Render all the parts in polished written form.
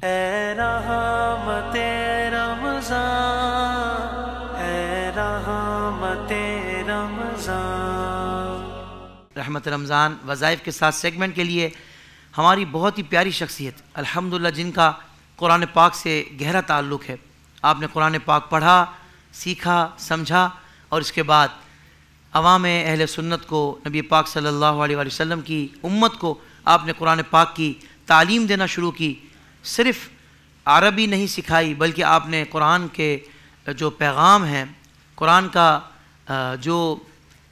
اے رحمت رمضان، اے رحمت رمضان۔ رحمت رمضان وظائف کے ساتھ سیگمنٹ کے لیے ہماری بہت ہی پیاری شخصیت الحمدللہ جن کا قرآن پاک سے گہرا تعلق ہے۔ آپ نے قرآن پاک پڑھا، سیکھا، سمجھا اور اس کے بعد عوام اہل سنت کو، نبی پاک صلی اللہ علیہ وآلہ وسلم کی امت کو آپ نے قرآن پاک کی تعلیم دینا شروع کی۔ صرف عربی نہیں سکھائی بلکہ آپ نے قرآن کے جو پیغام ہیں، قرآن کا جو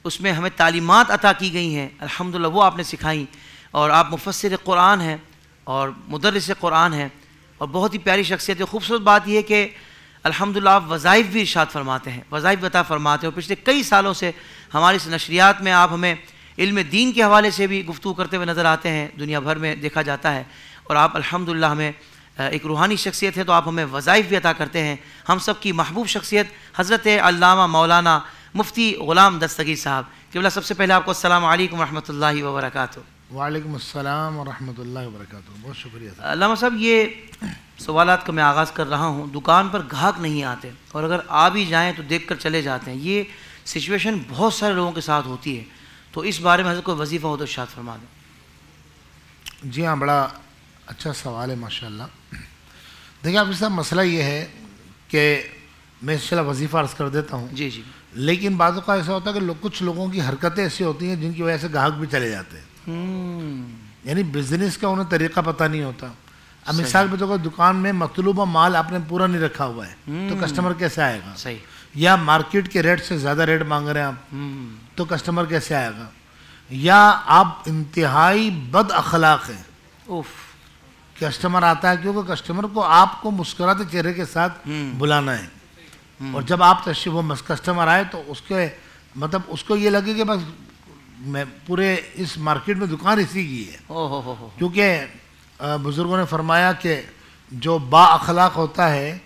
اس میں ہمیں تعلیمات عطا کی گئی ہیں الحمدللہ وہ آپ نے سکھائیں، اور آپ مفسر قرآن ہیں اور مدرس قرآن ہیں اور بہت ہی پیاری شخصیت ہے۔ خوبصورت بات یہ ہے کہ الحمدللہ آپ وظائف بھی ارشاد فرماتے ہیں، وظائف عطا فرماتے ہیں، اور پچھلے کئی سالوں سے ہماری اس نشریات میں آپ ہمیں علم دین کے حوالے سے بھی گفتگو کرتے ہوئے نظر آتے ہیں، دنیا بھر میں دیکھا جاتا ہے، اور آپ الحمدللہ ہمیں ایک روحانی شخصیت ہے تو آپ ہمیں وظائف بھی عطا کرتے ہیں۔ ہم سب کی محبوب شخصیت حضرت علامہ مولانا مفتی غلام دستگیر صاحب، قبلہ سب سے پہلے آپ کو السلام علیکم ورحمۃ اللہ وبرکاتہ۔ وعلیکم السلام ورحمۃ اللہ وبرکاتہ، بہت شکریہ۔ علامہ صاحب یہ سوالات کا میں آغاز کر رہا ہوں۔ دکان پر گاہک نہیں آتے اور اگر آ بھی جائیں تو دیکھ کر چلے جاتے ہیں، یہ سچویشن بہت سارے لوگوں کے ساتھ ہوتی ہے، تو اس بارے میں حضرت کوئی وظیفہ ہو تو ارشاد فرما دیں۔ جی ہاں، بڑا اچھا سوال ہے ماشاءاللہ۔ دیکھیں آپ صاحب، مسئلہ یہ ہے کہ میں انشاءاللہ وظیفہ عرض کر دیتا ہوں، جی جی، لیکن بعض اوقات ایسا ہوتا ہے کہ کچھ لوگوں کی حرکتیں ایسی ہوتی ہیں جن کی وجہ سے گاہک بھی چلے جاتے ہیں، یعنی بزنس کا انہیں طریقہ پتہ نہیں ہوتا۔ اب مثال پہ تو دکان میں مطلوبہ مال آپ نے پورا نہیں رکھا ہوا ہے تو کسٹمر کیسے آئے گا؟ صحیح۔ یا مارکیٹ کے ریٹ سے زیادہ ریٹ مانگ رہے ہیں آپ تو کسٹمر کیسے آئے گا؟ یا آپ انتہائی بد اخلاق ہیں، اوف، کسٹمر آتا ہے کیونکہ کسٹمر کو آپ کو مسکراتے چہرے کے ساتھ بلانا ہے، اور جب آپ تشریف وہ کسٹمر آئے تو اس کے مطلب اس کو یہ لگے کہ بس میں پورے اس مارکیٹ میں دکان اسی کی ہے، کیونکہ بزرگوں نے فرمایا کہ جو با اخلاق ہوتا ہے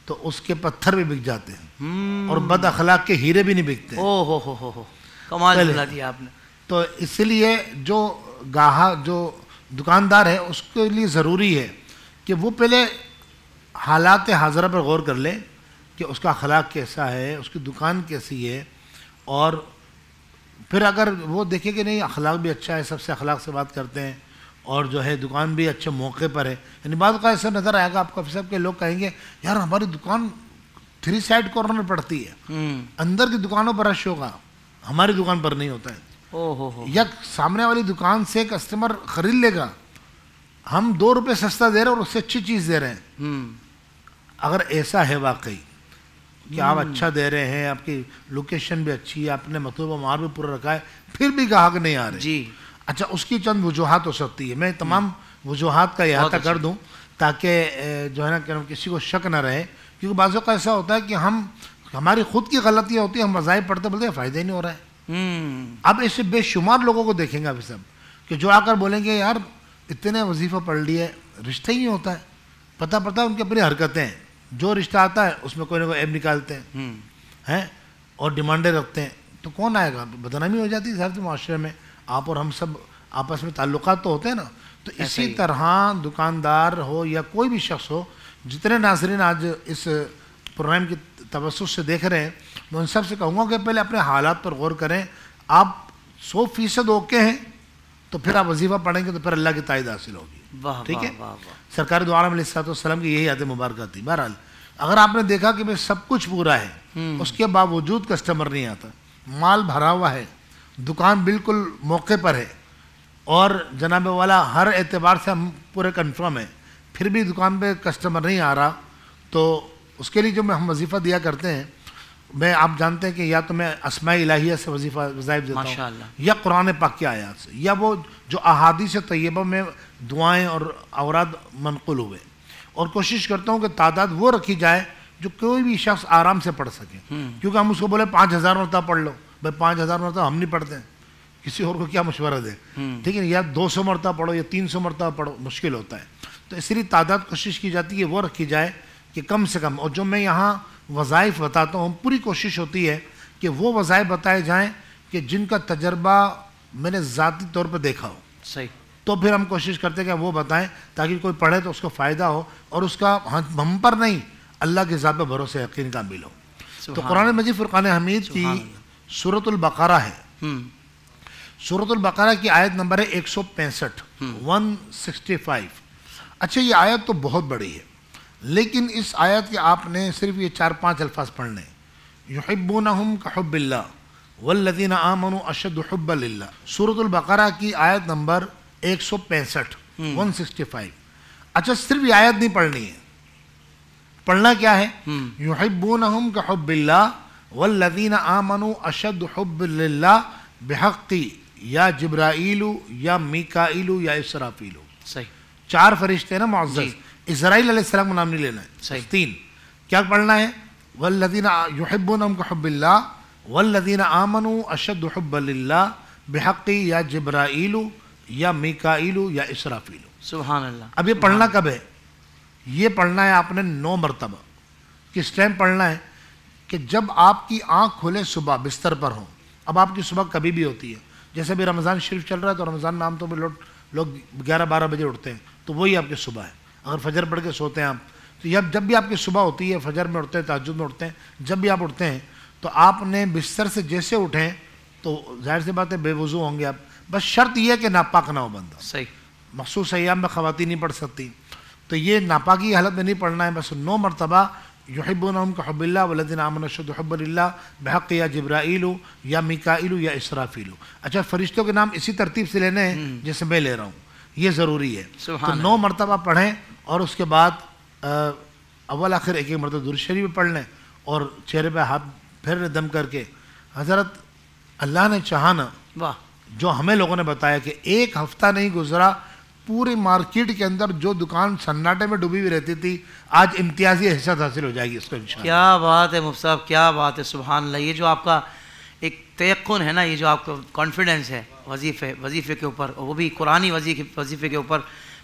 تو اس کے پتھر بھی بک جاتے ہیں اور بد اخلاق کے ہیرے بھی نہیں بکتے۔ کمال بنا دیا آپ نے۔ تو اس لیے جو گاہک جو دکاندار ہے اس کے لیے ضروری ہے کہ وہ پہلے حالات حاضرہ پر غور کر لے کہ اس کا اخلاق کیسا ہے، اس کی دکان کیسی ہے، اور پھر اگر وہ دیکھے کہ نہیں اخلاق بھی اچھا ہے، سب سے اخلاق سے بات کرتے ہیں، اور جو ہے دکان بھی اچھے موقع پر ہے، یعنی بعض کا ایسا نظر آئے گا آپ کو صاحب کہ لوگ کہیں گے یار ہماری دکان 3 سائڈ کارنر پڑتی ہے، اندر کی دکانوں پر رش ہوگا، ہماری دکان پر نہیں ہوتا ہے۔ یا سامنے والی دکان سے کسٹمر خرید لے گا، ہم 2 روپے سستا دے رہے ہیں اور اس سے اچھی چیز دے رہے ہیں۔ اگر ایسا ہے واقعی کہ آپ اچھا دے رہے ہیں، آپ کی لوکیشن بھی اچھی ہے، آپ نے مطلوبہ مال بھی پورا رکھا ہے، پھر بھی گاہک نہیں آ رہے، جی اچھا اس کی چند وجوہات ہو سکتی ہے، میں تمام وجوہات کا احاطہ کر دوں تاکہ جو ہے نا کہ کسی کو شک نہ رہے، کیونکہ بعض اوقات ایسا ہوتا ہے کہ ہماری خود کی غلطیاں ہوتی ہیں، ہم وظائف پڑھتے بولتے ہیں فائدہ ہی نہیں ہو رہا ہے۔ اب ایسے بے شمار لوگوں کو دیکھیں گے ابھی سب کہ جو آ کر بولیں گے یار اتنے وظیفہ پڑھ لیے، رشتہ ہی نہیں ہوتا ہے، پتہ ان کی اپنی حرکتیں ہیں، جو رشتہ آتا ہے اس میں کوئی نہ کوئی عیب نکالتے ہیں اور ڈیمانڈیں رکھتے ہیں، تو کون آئے گا؟ بدنامی ہو جاتی ہے صاحب معاشرے میں، آپ اور ہم سب آپس میں تعلقات تو ہوتے ہیں نا۔ تو اسی طرح دکاندار ہو یا کوئی بھی شخص ہو، جتنے ناظرین آج اس پروگرام کی توسط سے دیکھ رہے ہیں، میں ان سب سے کہوں گا کہ پہلے اپنے حالات پر غور کریں۔ آپ 100% اوکے ہیں تو پھر آپ وظیفہ پڑھیں گے تو پھر اللہ کی تائید حاصل ہوگی، ٹھیک ہے؟ سرکار دو عالم علیہ السلام کی یہی یاد مبارکہ تھی۔ بہرحال اگر آپ نے دیکھا کہ سب کچھ پورا ہے، اس کے باوجود کسٹمر نہیں آتا، مال بھرا ہوا ہے، دکان بالکل موقع پر ہے، اور جناب والا ہر اعتبار سے ہم پورے کنفرم ہیں، پھر بھی دکان پہ کسٹمر نہیں آ رہا، تو اس کے لیے جو ہم وظیفہ دیا کرتے ہیں، میں آپ جانتے ہیں کہ یا تو میں اسماء الہیہ سے وظائف دیتا ہوں، یا قرآن پاک کی آیات سے، یا وہ جو احادیث طیبہ میں دعائیں اور اوراد منقول ہوئے، اور کوشش کرتا ہوں کہ تعداد وہ رکھی جائے جو کوئی بھی شخص آرام سے پڑھ سکے، کیونکہ ہم اس کو بولے 5000 مرتبہ پڑھ لو، بھائی 5000 مرتبہ ہم نہیں پڑھتے ہیں، کسی اور کو کیا مشورہ دیں، ٹھیک ہے؟ یا 200 مرتبہ پڑھو یا 300 مرتبہ پڑھو، مشکل ہوتا ہے، تو اس لیے تعداد کوشش کی جاتی ہے وہ رکھی جائے کہ کم سے کم، اور جو میں یہاں وظائف بتاتا ہوں پوری کوشش ہوتی ہے کہ وہ وظائف بتائے جائیں کہ جن کا تجربہ میں نے ذاتی طور پر دیکھا ہو، صحیح، تو تو پھر ہم کوشش کرتے ہیں کہ وہ بتائیں تاکہ کوئی پڑھے تو اس کو فائدہ ہو اور اس کا ہم پر نہیں اللہ کے ذات پہ بھروسے یقین کامل ہو. تو قرآن مجید فرقان حمید کی سورۃ البقرہ ہے. سورۃ البقرہ کی آیت نمبر ہے 165 165. اچھا یہ آیت تو بہت بڑی ہے لیکن اس آیت کے آپ نے صرف یہ 4-5 الفاظ پڑھنے. یحبونہم کحب اللہ والذین آمنوا اشد حبا للہ. سورۃ البقرہ کی آیت نمبر 165 165. اچھا صرف یہ آیت نہیں پڑھنی ہے, پڑھنا کیا ہے؟ یحبونہم کحب اللہ والذین آمنوا اشد حب للہ بحق یا جبرائیل یا میکائیل یا اسرافیل. صحیح, 4 فرشتے ہیں نا معزز. اسرائیل علیہ السلام کا نام نہیں لینا ہے. 3 کیا پڑھنا ہے؟ والذین یحبونہم کحب اللہ والذین آمنوا اشد حبا للہ بحق یا جبرائیل یا میکائیل یا اسرافیل. سبحان اللہ. اب یہ پڑھنا کب ہے؟ یہ پڑھنا ہے آپ نے 9 مرتبہ. کس ٹائم پڑھنا ہے؟ کہ جب آپ کی آنکھ کھلے صبح بستر پر ہوں. اب آپ کی صبح کبھی بھی ہوتی ہے, جیسے بھی رمضان شریف چل رہا ہے تو رمضان میں عام طور پر لوگ 11-12 بجے اٹھتے ہیں تو وہی آپ کی صبح ہے. اگر فجر پڑھ کے سوتے ہیں آپ تو جب بھی آپ کی صبح ہوتی ہے, فجر میں اٹھتے ہیں, تہجد میں اٹھتے ہیں, جب بھی آپ اٹھتے ہیں تو آپ نے بستر سے جیسے اٹھیں تو ظاہر سی بات ہے بے وضو ہوں گے آپ. بس شرط یہ ہے کہ ناپاک نہ ہو بندہ. صحیح. مخصوص ایام میں خواتین نہیں پڑھ سکتی تو یہ ناپاکی کی حالت میں نہیں پڑھنا ہے. بس 9 مرتبہ یحبونہم کحب اللہ والذین آمنوا اشد حبا للہ بحق یا جبرائیل یا میکائیل یا اسرافیل. اچھا فرشتوں کے نام اسی ترتیب سے لینے ہیں جیسے میں لے رہا ہوں, یہ ضروری ہے. تو 9 مرتبہ پڑھیں اور اس کے بعد اول آخر ایک مرتبہ درود شریف پڑھ لیں اور چہرے پہ ہاتھ پھر دم کر کے. حضرت اللہ نے چاہا نا, جو ہمیں لوگوں نے بتایا کہ 1 ہفتہ نہیں گزرا پوری مارکیٹ کے اندر جو دکان سناٹے میں ڈوبی ہوئی رہتی تھی آج امتیازی حیثیت حاصل ہو جائے گی اس کو انشاءاللہ. کیا بات ہے مفتی صاحب, کیا بات ہے. سبحان اللہ. یہ جو آپ کا ایک تیقن ہے نا, یہ جو آپ کا کانفیڈنس ہے وظیفے کے اوپر, وہ بھی قرآنی وظیفے کے اوپر,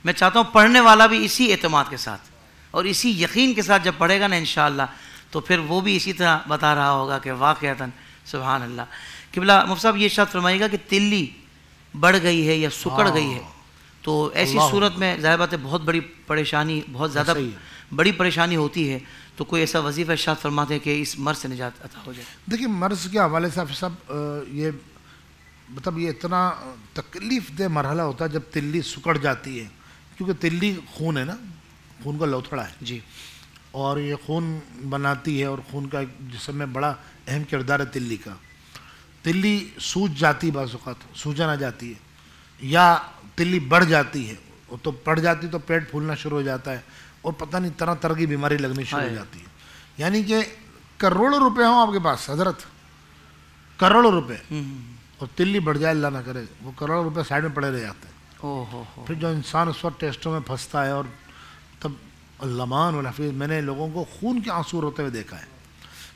میں چاہتا ہوں پڑھنے والا بھی اسی اعتماد کے ساتھ اور اسی یقین کے ساتھ جب پڑھے گا نا انشاءاللہ تو پھر وہ بھی اسی طرح بتا رہا ہوگا کہ واقعتاً سبحان اللہ. قبلہ مفتی صاحب یہ ارشاد فرمائیے گا کہ تلی بڑھ گئی ہے یا سکڑ گئی ہے تو ایسی صورت میں ظاہر بات ہے بہت بڑی پریشانی, بہت زیادہ بڑی پریشانی ہوتی ہے, تو کوئی ایسا وظیفہ ارشاد فرماتے ہیں کہ اس مرض سے نجات عطا ہو جائے. دیکھیں مرض کے حوالے سے صاحب یہ مطلب یہ اتنا تکلیف دہ مرحلہ ہوتا ہے جب تلی سکڑ جاتی ہے, کیونکہ تلی خون ہے نا, خون کا لوتھڑا ہے جی, اور یہ خون بناتی ہے اور خون کا جسم میں بڑا اہم کردار ہے تلی کا. تلی سوج جاتی بعض اوقات, سوجن آ جاتی ہے, یا تلی بڑھ جاتی ہے تو پڑ جاتی تو پیٹ پھولنا شروع ہو جاتا ہے اور پتہ نہیں طرح طرح کی بیماری لگنی شروع ہو جاتی ہے. یعنی کہ کروڑوں روپے ہوں آپ کے پاس حضرت, کروڑوں روپے, اور تلی بڑھ جائے اللہ نہ کرے, وہ کروڑوں روپے سائڈ میں پڑے رہ جاتے ہیں. پھر جو انسان اس وقت ٹیسٹوں میں پھنستا ہے اور تب اللمان والحفیظ, میں نے لوگوں کو خون کے آنسو روتے ہوئے دیکھا ہے.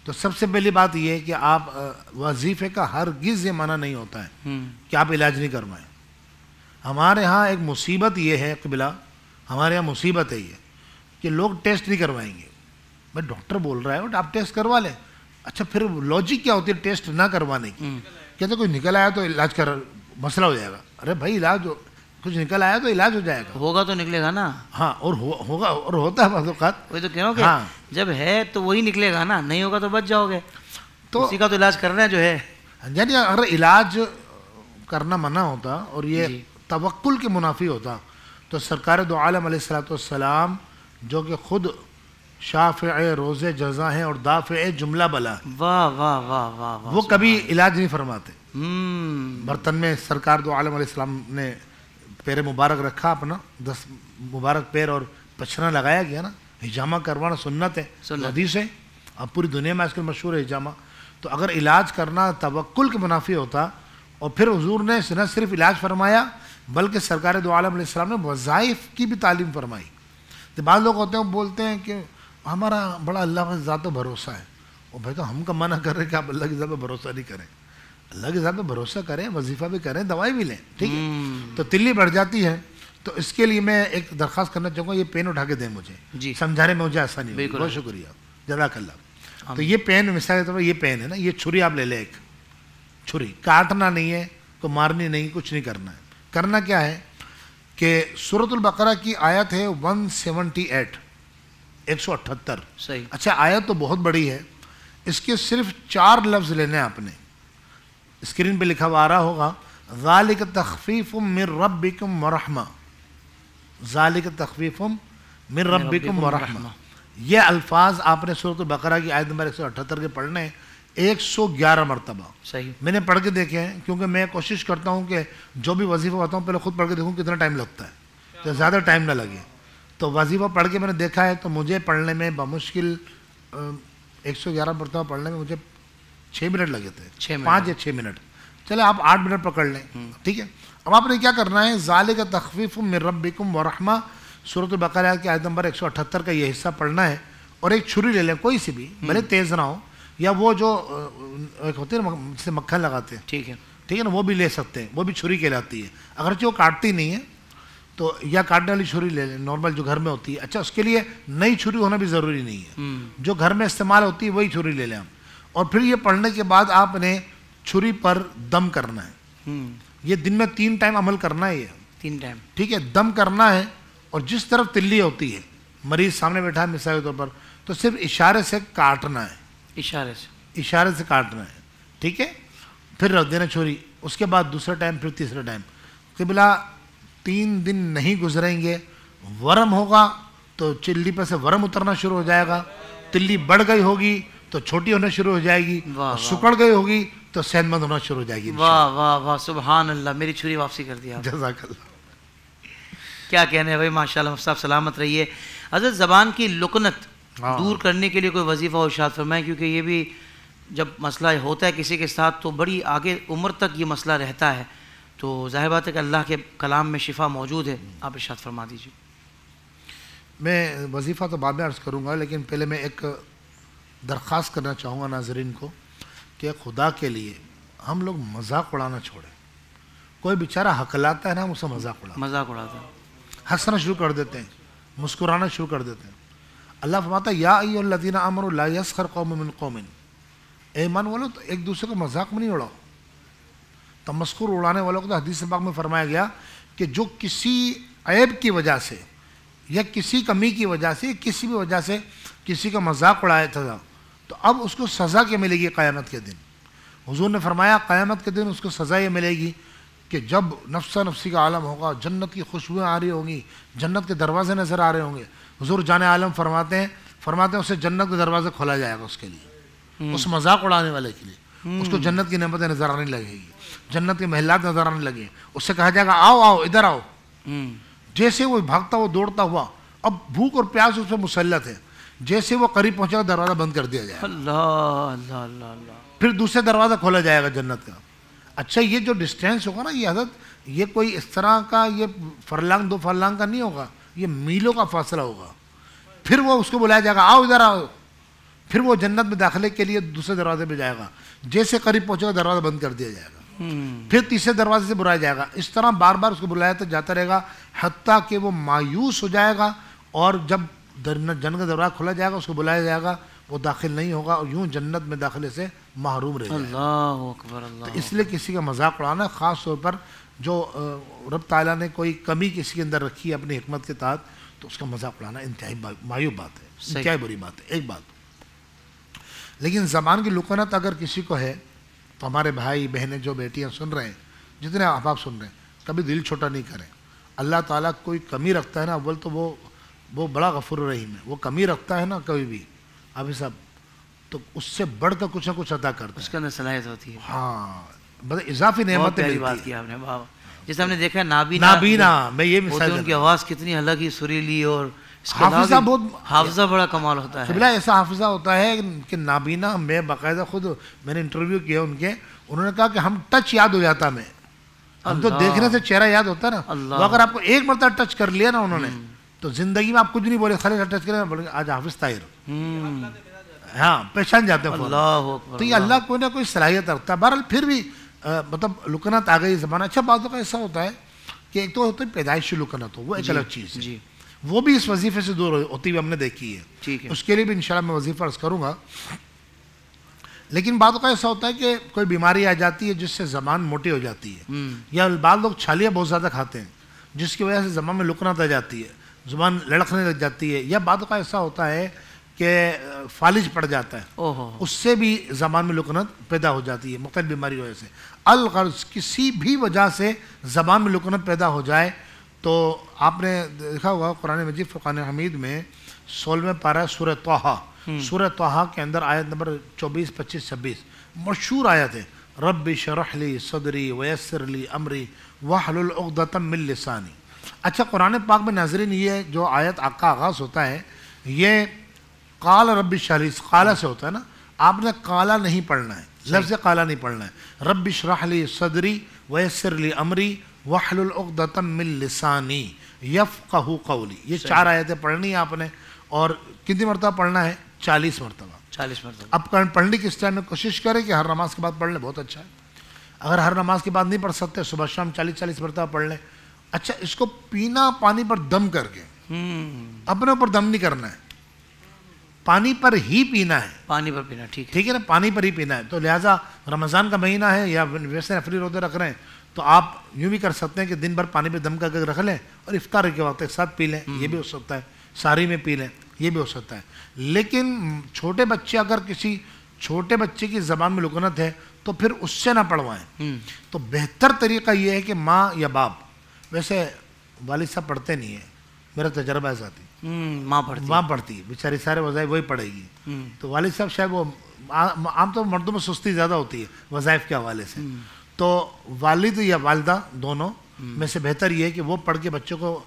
تو سب سے پہلی بات یہ ہے کہ آپ وظیفے کا ہرگز یہ منع نہیں ہوتا ہے کہ آپ علاج نہیں کروائیں. ہمارے ہاں ایک مصیبت یہ ہے قبلہ, ہمارے ہاں مصیبت ہے یہ کہ لوگ ٹیسٹ نہیں کروائیں گے. بھائی ڈاکٹر بول رہا ہے آپ ٹیسٹ کروا لیں. اچھا پھر لاجک کیا ہوتی ہے ٹیسٹ نہ کروانے کی؟ کہتے کوئی نکل آیا تو علاج کر مسئلہ ہو جائے گا. ارے بھائی علاج کچھ نکل آیا تو علاج ہو جائے گا, ہوگا تو نکلے گا نا. ہاں, اور ہوگا اور ہوتا ہے بعض اوقات. وہی تو کہہ رہا ہوں کہ جب ہے تو وہی نکلے گا نا, نہیں ہوگا تو بچ جاؤ گے. تو اسی کا تو علاج کرنا ہے جو ہے. یعنی اگر علاج کرنا منع ہوتا اور یہ توکل کے منافی ہوتا تو سرکار دو عالم علیہ الصلوۃ والسلام جو کہ خود شافع روز جزا ہیں اور دافع جملہ بلا, واہ واہ واہ واہ, وہ کبھی علاج نہیں فرماتے. برتن میں سرکار دو عالم علیہ السلام نے پیر مبارک رکھا اپنا, 10 مبارک پیر اور پچھنا لگایا گیا نا. حجامہ کروانا سنت ہے, حدیث ہے, اب پوری دنیا میں آج کل مشہور ہے حجامہ. تو اگر علاج کرنا توکل کے منافی ہوتا اور پھر حضور نے نہ صرف علاج فرمایا بلکہ سرکار دو عالم علیہ السلام نے وظائف کی بھی تعلیم فرمائی. تو بعض لوگ ہوتے ہیں وہ بولتے ہیں کہ ہمارا بڑا اللہ کی ذات پہ بھروسہ ہے. اور بھائی تو ہم کا منع کر رہے ہیں کہ آپ اللہ کی ذات پہ بھروسہ نہیں کریں. اللہ کی ذات پہ بھروسہ کریں, وظیفہ بھی کریں, دوائی بھی لیں, ٹھیک ہے. تو تلی بڑھ جاتی ہے تو اس کے لیے میں ایک درخواست کرنا چاہوں گا, یہ پین اٹھا کے دیں مجھے, سمجھانے میں مجھے آسانی ہوگی. بہت شکریہ, جزاک اللہ. تو یہ پین مثال کے طور پر یہ پین ہے نا, یہ چھری آپ لے لیں, ایک چھری, کاٹنا نہیں ہے, کو مارنی نہیں, کچھ نہیں کرنا ہے. کرنا کیا ہے, کہ سورۃ البقرہ کی آیت ہے 178 178. صحیح. اچھا آیت تو بہت بڑی ہے, اس کے صرف 4 لفظ لینے ہیں آپ نے. اسکرین پہ لکھا ہوا آ رہا ہوگا ذالک تخفیف من ربکم ورحمہ, ذالک تخفیف من ربکم ورحمہ. یہ الفاظ آپ نے سورۃ البقرہ کی آیت نمبر 178 کے پڑھنے 111 مرتبہ. صحیح. میں نے پڑھ کے دیکھے ہیں, کیونکہ میں کوشش کرتا ہوں کہ جو بھی وظیفہ ہوتا ہوں پہلے خود پڑھ کے دیکھوں کتنا ٹائم لگتا ہے, تو زیادہ ٹائم نہ لگے. تو وظیفہ پڑھ کے میں نے دیکھا ہے تو مجھے پڑھنے میں بمشکل 111 مرتبہ پڑھنے میں مجھے 6 منٹ لگے تھے, 5 یا 6 منٹ. چلے آپ 8 منٹ پکڑ لیں, ٹھیک ہے. اب آپ نے کیا کرنا ہے, ذالک تخفیف من ربکم ورحمہ سورۃ البقرہ کی آیت نمبر 178 کا یہ حصہ پڑھنا ہے, اور ایک چھری لے لیں کوئی سی بھی, بھلے تیز نہ ہو, یا وہ جو ایک ہوتے ہیں نا جس سے مکھن لگاتے ہیں, ٹھیک ہے, ٹھیک ہے نا, وہ بھی لے سکتے ہیں, وہ بھی چھری کہلاتی ہے. اگرچہ وہ کاٹتی نہیں ہے تو یا کاٹنے والی چھری لے لیں نارمل جو گھر میں ہوتی ہے. اچھا اس کے لیے نئی چھری ہونا بھی ضروری نہیں ہے, جو گھر میں استعمال ہوتی ہے وہی چھری لے لیں ہم. اور پھر یہ پڑھنے کے بعد آپ نے چھری پر دم کرنا ہے. یہ دن میں 3 ٹائم عمل کرنا ہے, یہ 3 ٹائم, ٹھیک ہے. دم کرنا ہے, اور جس طرف تلی ہوتی ہے, مریض سامنے بیٹھا ہے مثال کے طور پر, تو صرف اشارے سے کاٹنا ہے, اشارے سے کاٹنا ہے, ٹھیک ہے. پھر رکھ دینا چھری. اس کے بعد دوسرا ٹائم, پھر تیسرا ٹائم. قبلہ 3 دن نہیں گزریں گے, ورم ہوگا تو چلی پر سے ورم اترنا شروع ہو جائے گا, تلی بڑھ گئی ہوگی تو چھوٹی ہونا شروع ہو جائے گی, سکڑ گئی ہوگی تو صحت مند ہونا شروع ہو جائے گی. واہ واہ واہ, سبحان اللہ, میری چھری واپسی کر دیا. جزاک اللہ. کیا کہنے ہیں بھائی, ماشاءاللہ مفتی صاحب سلامت رہیے. حضرت زبان کی لکنت دور کرنے کے لیے کوئی وظیفہ و ارشاد فرمائیں, کیونکہ یہ بھی جب مسئلہ ہوتا ہے کسی کے ساتھ تو بڑی آگے عمر تک یہ مسئلہ رہتا ہے, تو ظاہر بات ہے کہ اللہ کے کلام میں شفا موجود ہے. آپ ارشاد فرما دیجیے. میں وظیفہ تو بعد میں عرض کروں گا, لیکن پہلے میں ایک درخواست کرنا چاہوں گا ناظرین کو کہ خدا کے لیے ہم لوگ مذاق اڑانا چھوڑیں. کوئی بیچارہ ہکلاتا ہے نا, ہم اسے مذاق اڑاتا ہے, ہنسنا شروع کر دیتے ہیں, مسکرانا شروع کر دیتے ہیں. اللہ فرماتا ہے یا ایھا الذین آمنوا لا یسخر قوم من قوم, اے ایمان والو تو ایک دوسرے کو مذاق میں نہیں اڑاؤ. تمسخر اڑانے والوں کو تو حدیث پاک میں فرمایا گیا کہ جو کسی عیب کی وجہ سے یا کسی کمی کی وجہ سے کسی بھی وجہ سے کسی کا مذاق اڑایا تھا, تو اب اس کو سزا کیا ملے گی قیامت کے دن. حضور نے فرمایا قیامت کے دن اس کو سزا یہ ملے گی کہ جب نفسا نفسی کا عالم ہوگا, جنت کی خوشبوئیں آ رہی ہوں گی, جنت کے دروازے نظر آ رہے ہوں گے. حضور جان عالم فرماتے ہیں اسے جنت کے دروازے کھولا جائے گا اس کے لیے, اس مذاق اڑانے والے کے لیے. اس کو جنت کی نعمتیں نظر آنے لگے گی, جنت کے محلات نظر آنے لگے. اس سے کہا جائے گا آؤ آؤ ادھر آؤ. جیسے وہ بھاگتا وہ دوڑتا ہوا, اب بھوک اور پیاس اس پہ مسلط ہے, جیسے وہ قریب پہنچے گا دروازہ بند کر دیا جائے گا. اللہ اللہ اللہ اللہ. پھر دوسرے دروازہ کھولا جائے گا جنت کا. اچھا یہ جو ڈسٹینس ہوگا نا, یہ حضرت یہ کوئی اس طرح کا یہ فرلانگ 2 فرلانگ کا نہیں ہوگا, یہ میلوں کا فاصلہ ہوگا. پھر وہ اس کو بلایا جائے گا آؤ ادھر آؤ. پھر وہ جنت میں داخلے کے لیے دوسرے دروازے پہ جائے گا, جیسے قریب پہنچے گا دروازہ بند کر دیا جائے گا. پھر تیسرے دروازے سے بلایا جائے گا. اس طرح بار بار اس کو بلایا تو جاتا رہے گا حتیٰ کہ وہ مایوس ہو جائے گا, اور جب جنت کا دروازہ کھولا جائے گا اس کو بلایا جائے گا, وہ داخل نہیں ہوگا اور یوں جنت میں داخلے سے محروم رہے گا. اللہ اکبر اللہ. تو اس لیے کسی کا مذاق اڑانا, خاص طور پر جو رب تعالیٰ نے کوئی کمی کسی کے اندر رکھی ہے اپنی حکمت کے تحت, تو اس کا مذاق اڑانا انتہائی معیوب بات ہے, انتہائی بری بات ہے. ایک بات. لیکن زبان کی لکنت اگر کسی کو ہے تو ہمارے بھائی بہنیں جو بیٹیاں سن رہے ہیں, جتنے احباب سن رہے ہیں, کبھی دل چھوٹا نہیں کریں. اللہ تعالیٰ کوئی کمی رکھتا ہے نا, اول تو وہ بڑا غفور رحیم ہے. وہ کمی رکھتا ہے نا کبھی بھی ابھی صاحب, تو اس سے بڑھ کر کچھ نہ کچھ عطا کرتا ہے, اس کے اندر صلاحیت ہوتی ہے. ہاں, بس اضافی نعمتیں ملتی ہیں. بات کی آپ نے, جیسے ہم نے دیکھا نابینا, میں یہ مثال, ان کی آواز کتنی الگ ہی سریلی, اور حافظہ بہت, حافظہ بڑا کمال ہوتا ہے. قبلہ ایسا حافظہ ہوتا ہے کہ نابینا, میں باقاعدہ خود میں نے انٹرویو کیا ان کے, انہوں نے کہا کہ ہم ٹچ یاد ہو جاتا ہمیں, ہم تو دیکھنے سے چہرہ یاد ہوتا ہے نا, وہ اگر آپ کو ایک مرتبہ ٹچ کر لیا نا انہوں نے, تو زندگی میں آپ کچھ نہیں بولے, خالی ٹچ کریں بولے آج حافظ طاہر, ہاں پہچان جاتے ہیں. تو یہ اللہ کوئی نہ کوئی صلاحیت رکھتا ہے. بہرحال پھر بھی مطلب لکنت آ گئی زمانہ. اچھا باتوں کا ایسا ہوتا ہے کہ ایک تو ہوتا ہے پیدائشی لکنت ہو, وہ ایک الگ چیز ہے, وہ بھی اس وظیفے سے دور ہوتی ہوئی ہم نے دیکھی ہے. اس کے لیے بھی انشاءاللہ میں وظیفہ عرض کروں گا. لیکن بعض کا ایسا ہوتا ہے کہ کوئی بیماری آ جاتی ہے جس سے زبان موٹی ہو جاتی ہے, یا بعض لوگ چھالیاں بہت زیادہ کھاتے ہیں جس کی وجہ سے زبان میں لکنت آ جاتی ہے، زبان لڑکنے لگ جاتی ہے، یا بعض اوقات ایسا ہوتا ہے کہ فالج پڑ جاتا ہے، اوہ اس سے بھی زبان میں لکنت پیدا ہو جاتی ہے مختلف بیماری کی وجہ سے۔ الغرض کسی بھی وجہ سے زبان میں لکنت پیدا ہو جائے تو آپ نے دیکھا ہوگا قرآن مجید فرقان حمید میں 16ویں پارہ سورہ طٰہٰ، سورہ طٰہٰ کے اندر آیت نمبر 24، 25، 26 مشہور آیت ہے، رب اشرح لی صدری ویسر لی امری واحلل عقدۃ من لسانی۔ اچھا قرآن پاک میں ناظرین یہ جو آیت کا آغاز ہوتا ہے یہ قال رب اشرح لی، قال سے ہوتا ہے نا، آپ نے قالا نہیں پڑھنا ہے، لفظ قالا نہیں پڑھنا ہے، رب اشرح لی صدری ویسر لی امری واحلل عقدۃ من لسانی یفقہوا قولی۔ یہ 4 آیتیں پڑھنی ہیں آپ نے، اور کتنی مرتبہ پڑھنا ہے؟ 40 مرتبہ۔ 40 مرتبہ۔ اب پڑھنے کی اس ٹائم میں کوشش کریں کہ ہر نماز کے بعد پڑھ لیں، بہت اچھا ہے۔ اگر ہر نماز کے بعد نہیں پڑھ سکتے صبح شام 40 مرتبہ پڑھ لیں۔ اچھا اس کو پینا پانی پر دم کر کے، اپنے اوپر دم نہیں کرنا ہے، پانی پر ہی پینا ہے، پانی پر پینا، ٹھیک ہے، ٹھیک ہے نا، پانی پر ہی پینا ہے۔ تو لہٰذا رمضان کا مہینہ ہے یا ویسے نفلی روزے رکھ رہے ہیں تو آپ یوں بھی کر سکتے ہیں کہ دن بھر پانی پہ دم کر کے رکھ لیں اور افطار کے وقت ایک ساتھ پی لیں، یہ بھی ہو سکتا ہے، ساری میں پی لیں، یہ بھی ہو سکتا ہے۔ لیکن چھوٹے بچے، اگر کسی چھوٹے بچے کی زبان میں لکنت ہے تو پھر اس سے نہ پڑھوائیں۔ تو بہتر طریقہ یہ ہے کہ ماں یا باپ، ویسے والد صاحب پڑھتے نہیں ہیں، میرا تجربہ ہے ذاتی، ماں پڑھتی، ماں پڑھتی ہے، بیچاری سارے وظائف وہی پڑھے گی، تو والد صاحب شاید وہ عام طور مردوں میں سستی زیادہ ہوتی ہے وظائف کے حوالے سے، تو والد یا والدہ دونوں میں سے بہتر یہ ہے کہ وہ پڑھ کے بچوں کو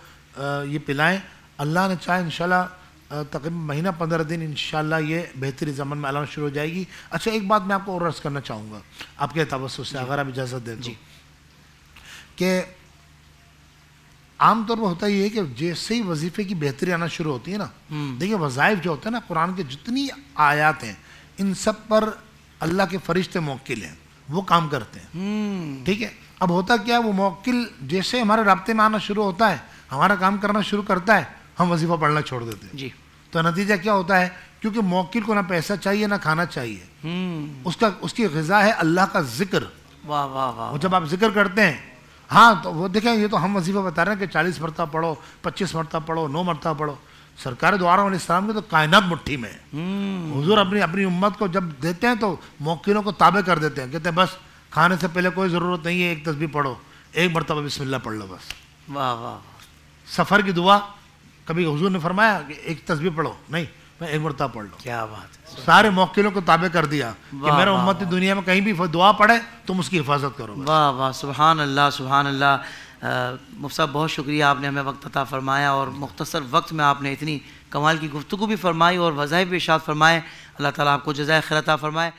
یہ پلائیں۔ اللہ نے چاہے انشاءاللہ تقریباً مہینہ 15 دن انشاءاللہ یہ بہتری زمن میں علامت شروع ہو جائے گی۔ اچھا ایک بات میں آپ کو اور عرض کرنا چاہوں گا آپ کے توسط سے، اگر آپ اجازت دیں تو، کہ عام طور پر ہوتا یہ ہے کہ جیسے ہی وظیفے کی بہتری آنا شروع ہوتی ہے نا، دیکھیں وظائف جو ہوتے ہیں نا، قرآن کے جتنی آیات ہیں ان سب پر اللہ کے فرشتے موکل ہیں، وہ کام کرتے ہیں، ٹھیک ہے۔ اب ہوتا کیا ہے، وہ موکل جیسے ہمارے رابطے میں آنا شروع ہوتا ہے، ہمارا کام کرنا شروع کرتا ہے، ہم وظیفہ پڑھنا چھوڑ دیتے ہیں۔ جی، تو نتیجہ کیا ہوتا ہے، کیونکہ موکل کو نہ پیسہ چاہیے نہ کھانا چاہیے، اس کی غذا ہے اللہ کا ذکر۔ واہ واہ واہ، وہ جب آپ ذکر کرتے ہیں، ہاں تو وہ دیکھیں یہ تو ہم وظیفہ بتا رہے ہیں کہ 40 مرتبہ پڑھو، 25 مرتبہ پڑھو، 9 مرتبہ پڑھو۔ سرکار دو عالم علیہ السلام کی تو کائنات مٹھی میں ہے۔ حضور اپنی امت کو جب دیتے ہیں تو موکلوں کو تابع کر دیتے ہیں، کہتے ہیں بس کھانے سے پہلے کوئی ضرورت نہیں ہے، ایک تسبیح پڑھو، ایک مرتبہ بسم اللہ پڑھ لو بس۔ واہ واہ، سفر کی دعا کبھی حضور نے فرمایا کہ ایک تسبیح پڑھو، نہیں، میں ایک مرتبہ پڑھ لو۔ کیا بات ہے، سارے موکلوں کو تابع کر دیا کہ واہ میرا واہ امت دنیا میں کہیں بھی دعا پڑھے تم اس کی حفاظت کرو بس۔ واہ واہ، سبحان اللہ سبحان اللہ۔ مفتی صاحب بہت شکریہ، آپ نے ہمیں وقت عطا فرمایا اور مختصر وقت میں آپ نے اتنی کمال کی گفتگو بھی فرمائی اور وظائف بھی ارشاد فرمائے۔ اللہ تعالیٰ آپ کو جزائے خیر عطا فرمائے۔